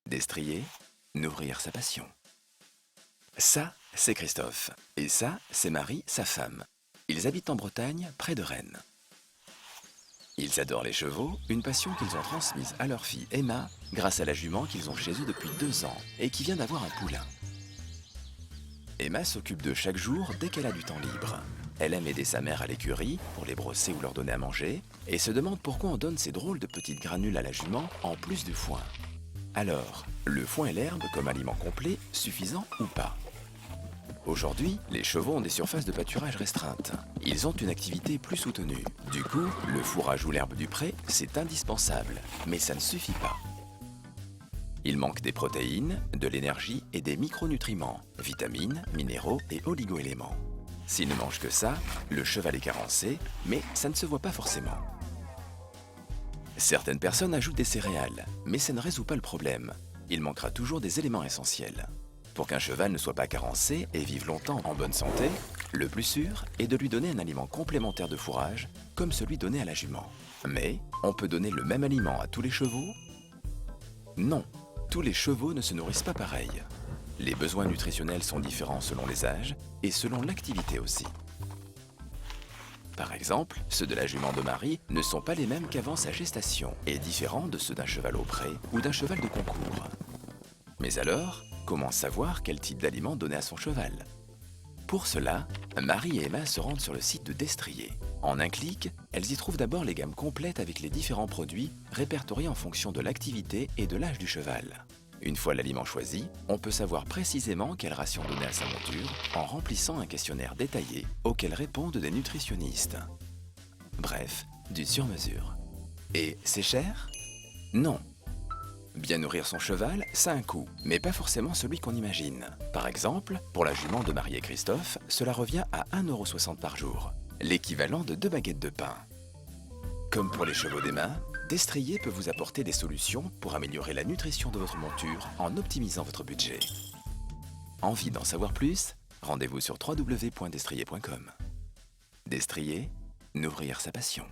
Destrier, nourrir sa passion. Ça, c'est Christophe. Et ça, c'est Marie, sa femme. Ils habitent en Bretagne, près de Rennes. Ils adorent les chevaux, une passion qu'ils ont transmise à leur fille Emma grâce à la jument qu'ils ont chez eux depuis 2 ans et qui vient d'avoir un poulain. Emma s'occupe d'eux chaque jour dès qu'elle a du temps libre. Elle aime aider sa mère à l'écurie pour les brosser ou leur donner à manger et se demande pourquoi on donne ces drôles de petites granules à la jument en plus du foin. Alors, le foin et l'herbe comme aliment complet, suffisant ou pas? Aujourd'hui, les chevaux ont des surfaces de pâturage restreintes. Ils ont une activité plus soutenue. Du coup, le fourrage ou l'herbe du pré, c'est indispensable, mais ça ne suffit pas. Il manque des protéines, de l'énergie et des micronutriments, vitamines, minéraux et oligoéléments. S'il ne mange que ça, le cheval est carencé, mais ça ne se voit pas forcément. Certaines personnes ajoutent des céréales, mais ça ne résout pas le problème. Il manquera toujours des éléments essentiels. Pour qu'un cheval ne soit pas carencé et vive longtemps en bonne santé, le plus sûr est de lui donner un aliment complémentaire de fourrage, comme celui donné à la jument. Mais on peut donner le même aliment à tous les chevaux? Non, tous les chevaux ne se nourrissent pas pareil. Les besoins nutritionnels sont différents selon les âges et selon l'activité aussi. Par exemple, ceux de la jument de Marie ne sont pas les mêmes qu'avant sa gestation et différents de ceux d'un cheval au pré ou d'un cheval de concours. Mais alors, comment savoir quel type d'aliment donner à son cheval? Pour cela, Marie et Emma se rendent sur le site de Destrier. En un clic, elles y trouvent d'abord les gammes complètes avec les différents produits répertoriés en fonction de l'activité et de l'âge du cheval. Une fois l'aliment choisi, on peut savoir précisément quelle ration donner à sa monture en remplissant un questionnaire détaillé auquel répondent des nutritionnistes. Bref, du sur-mesure. Et c'est cher? Non. Bien nourrir son cheval, ça a un coût, mais pas forcément celui qu'on imagine. Par exemple, pour la jument de Marie et Christophe, cela revient à 1,60 € par jour, l'équivalent de 2 baguettes de pain. Comme pour les chevaux d'Emma, Destrier peut vous apporter des solutions pour améliorer la nutrition de votre monture en optimisant votre budget. Envie d'en savoir plus? Rendez-vous sur www.destrier.com. Destrier, nourrir sa passion.